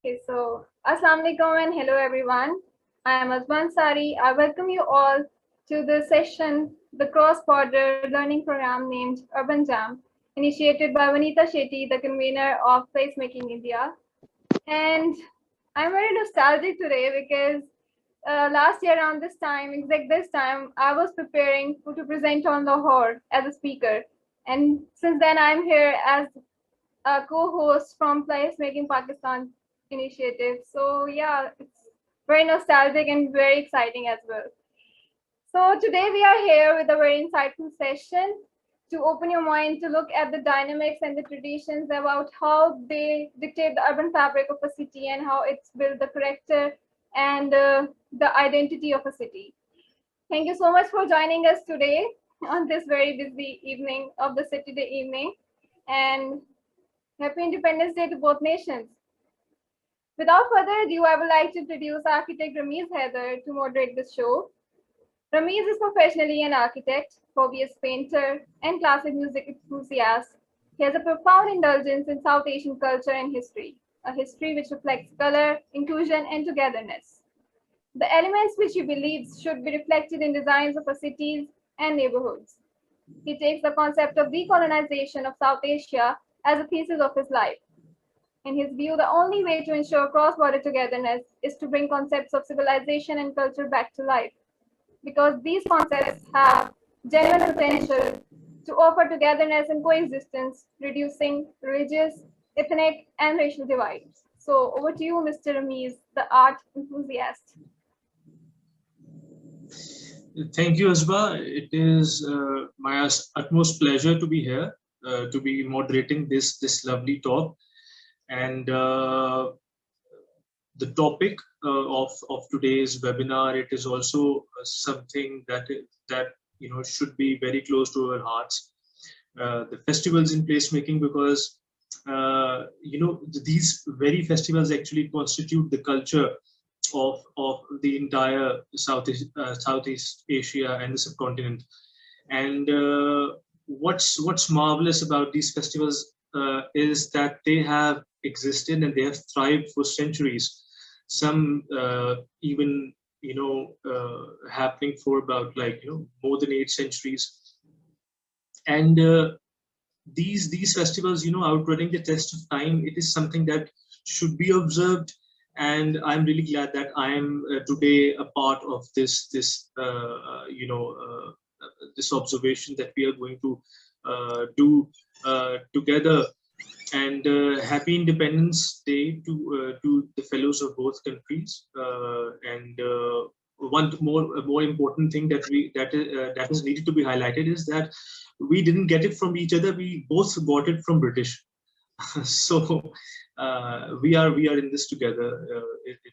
Okay, so Assalamu alaikum and hello everyone. I am Azman Sari. I welcome you all to the session, the cross-border learning program named Urban Jam, initiated by Vanita Shetty, the convener of Placemaking India. And I'm very nostalgic today because last year around this time, exact this time, I was preparing to present on Lahore as a speaker. And since then, I'm here as a co-host from Placemaking Pakistan initiative. So yeah, it's very nostalgic and very exciting as well. So today we are here with a very insightful session to open your mind to look at the dynamics and the traditions about how they dictate the urban fabric of a city and how it's built the character and the identity of a city. Thank you so much for joining us today on this very busy evening of the City Day evening. And Happy Independence Day to both nations. Without further ado, I would like to introduce architect Rameez Haider to moderate this show. Rameez is professionally an architect, hobbyist painter, and classic music enthusiast. He has a profound indulgence in South Asian culture and history, a history which reflects color, inclusion, and togetherness. The elements which he believes should be reflected in designs of our cities and neighborhoods. He takes the concept of decolonization of South Asia as a thesis of his life. In his view, the only way to ensure cross-border togetherness is to bring concepts of civilization and culture back to life, because these concepts have genuine potential to offer togetherness and coexistence, reducing religious, ethnic, and racial divides. So over to you, Mr. Rameez, the art enthusiast. Thank you, Asba. It is my utmost pleasure to be here, to be moderating this lovely talk. And the topic of today's webinar, it is also something that should be very close to our hearts. The festivals in placemaking, because these very festivals actually constitute the culture of the entire Southeast Asia and the subcontinent. And what's marvelous about these festivals is that they have existed and they have thrived for centuries. Some even happening for about more than 8 centuries. And these festivals, outrunning the test of time, it is something that should be observed. And I'm really glad that I am today a part of this this observation that we are going to do together. And happy Independence Day to the fellows of both countries. And one more important thing that is needed to be highlighted is that we didn't get it from each other; we both got it from British. So we are in this together.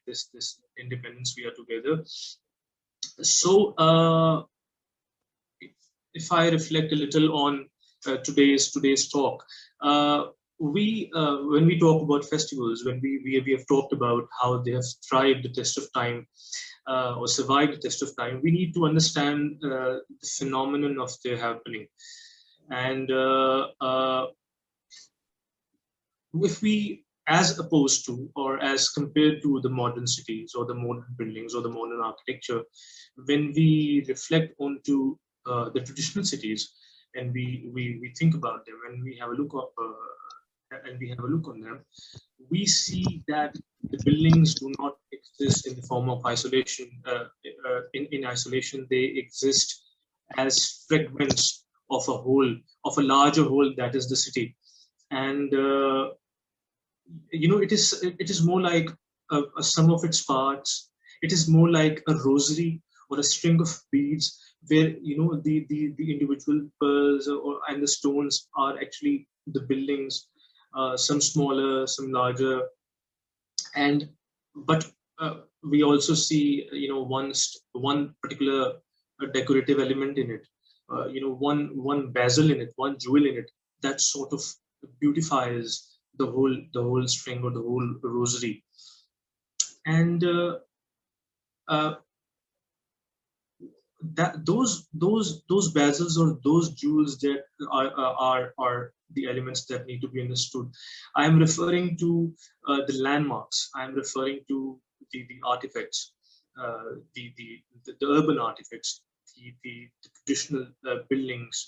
This independence, we are together. So if I reflect a little on today's talk, when we talk about festivals, when we have talked about how they have thrived the test of time, or survived the test of time, we need to understand the phenomenon of their happening. And if we, as opposed to or as compared to the modern cities or the modern buildings or the modern architecture, when we reflect onto the traditional cities and we think about them and we have a look on them, we see that the buildings do not exist in the form of isolation. In isolation, they exist as fragments of a whole, of a larger whole, that is the city. And it is more like a sum of its parts. It is more like a rosary or a string of beads, where the individual pearls and the stones are actually the buildings, some smaller, some larger. And but we also see one particular decorative element in it, one bezel in it, one jewel in it, that sort of beautifies the whole string or the whole rosary. And that those bezels or those jewels that are the elements that need to be understood. I am referring to the landmarks. I am referring to the artifacts, the urban artifacts, the traditional buildings.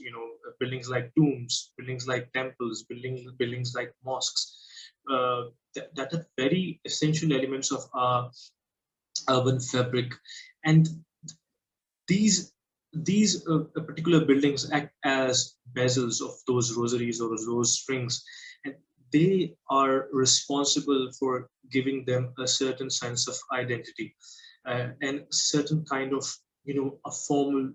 Buildings like tombs, buildings like temples, buildings like mosques. That are very essential elements of our urban fabric, and these particular buildings act as bezels of those rosaries or those strings, and they are responsible for giving them a certain sense of identity, and certain kind of a formal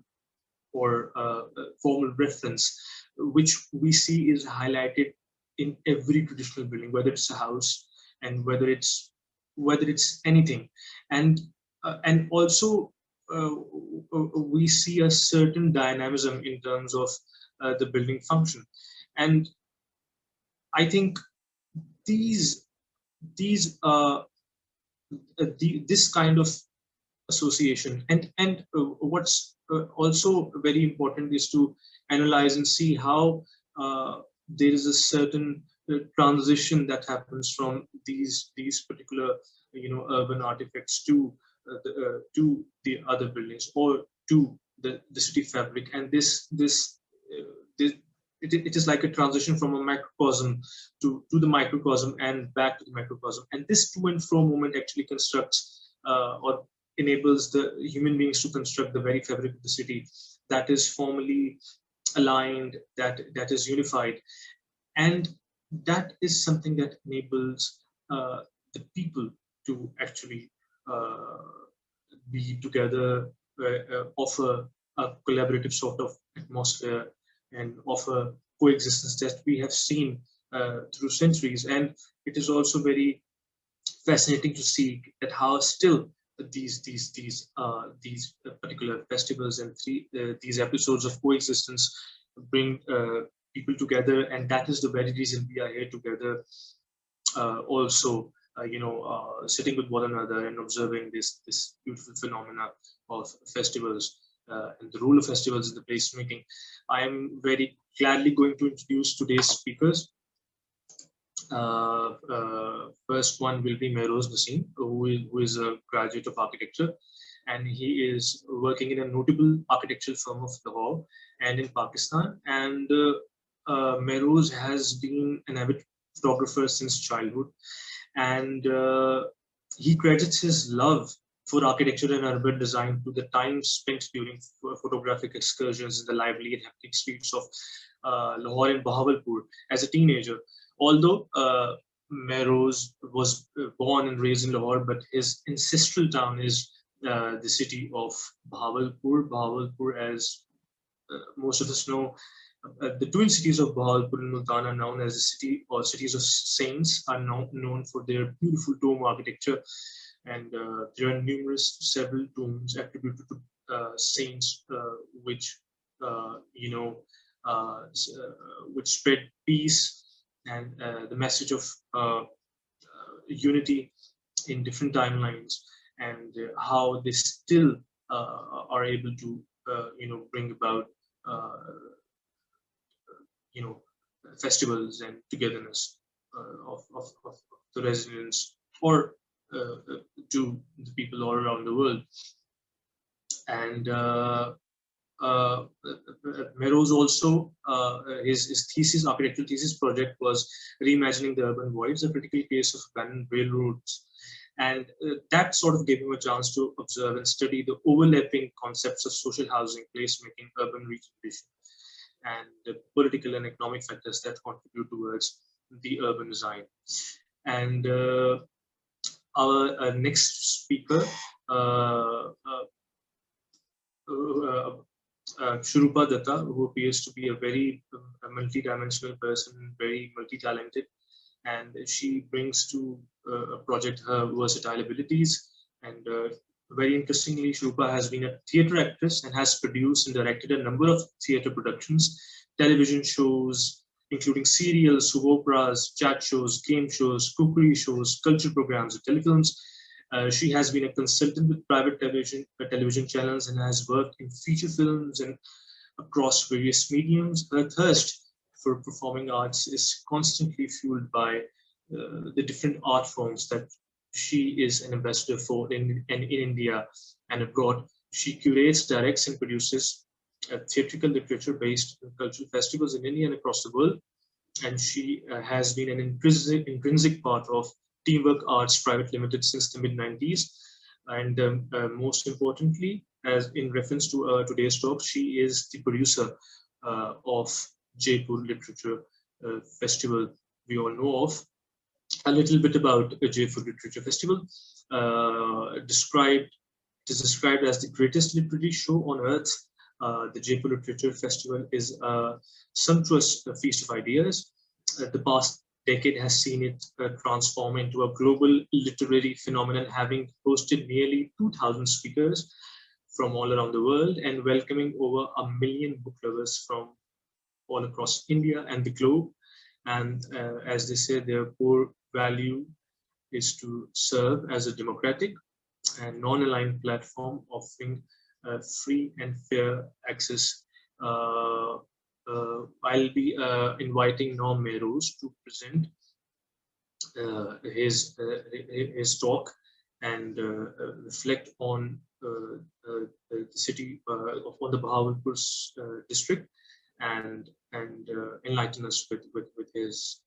or a formal reference, which we see is highlighted in every traditional building, whether it's a house and whether it's anything. And also uh, we see a certain dynamism in terms of the building function. And I think these these this kind of association, and what's also very important is to analyze and see how there is a certain transition that happens from these particular urban artifacts to the other buildings or to the city fabric. And this it is like a transition from a macrocosm to the microcosm and back to the macrocosm. And this to and fro movement actually constructs or enables the human beings to construct the very fabric of the city, that is formally aligned, that is unified. And that is something that enables the people to actually uh, be together, offer a collaborative sort of atmosphere, and offer coexistence that we have seen through centuries. And it is also very fascinating to see that how still these particular festivals and these episodes of coexistence bring people together. And that is the very reason we are here together, also sitting with one another and observing this beautiful phenomena of festivals, and the role of festivals in the placemaking. I am very gladly going to introduce today's speakers. First one will be Mehroze Nasim, who is a graduate of architecture, and he is working in a notable architectural firm of Lahore and in Pakistan. And Mehroze has been an avid photographer since childhood, and he credits his love for architecture and urban design to the time spent during photographic excursions in the lively and hectic streets of Lahore and Bahawalpur as a teenager. Although Mehroze was born and raised in Lahore, but his ancestral town is the city of Bahawalpur. Bahawalpur, as most of us know, the twin cities of Bahawalpur and Multan are known as the city or cities of saints, are known for their beautiful tomb architecture. And there are several tombs attributed to saints, which you know which spread peace and the message of unity in different timelines, and how they still are able to bring about uh, you know festivals and togetherness of the residents, or to the people all around the world. And Mehroze also, his thesis, architectural thesis project was reimagining the urban voids, a critical case of abandoned railroads. And that sort of gave him a chance to observe and study the overlapping concepts of social housing, placemaking, urban regeneration, and the political and economic factors that contribute towards the urban design. And our next speaker, uh, Sharupa Dutta, who appears to be a very multi-dimensional person, very multi-talented, and she brings to a project her versatile abilities. And very interestingly, Sharupa has been a theatre actress and has produced and directed a number of theatre productions, television shows, including serials, soap operas, chat shows, game shows, cookery shows, culture programs, and telefilms. She has been a consultant with private television channels and has worked in feature films and across various mediums. Her thirst for performing arts is constantly fueled by the different art forms that she is an ambassador for in India and abroad. She curates, directs, and produces theatrical literature based cultural festivals in India and across the world. And she has been an intrinsic part of Teamwork Arts Private Limited since the mid 90s. And most importantly, as in reference to today's talk, she is the producer of Jaipur Literature Festival we all know of. A little bit about the Jaipur Literature Festival. It is described as the greatest literary show on earth. The Jaipur Literature Festival is a sumptuous feast of ideas. The past decade has seen it transform into a global literary phenomenon, having hosted nearly 2,000 speakers from all around the world and welcoming over 1 million book lovers from all across India and the globe. And as they say, their core value is to serve as a democratic and non-aligned platform offering free and fair access. I'll be inviting Norm Mehroze to present his talk and reflect on the city on the Bahawalpur district and enlighten us with his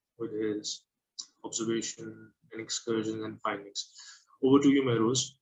observation and excursions and findings. Over to you, Mehroze.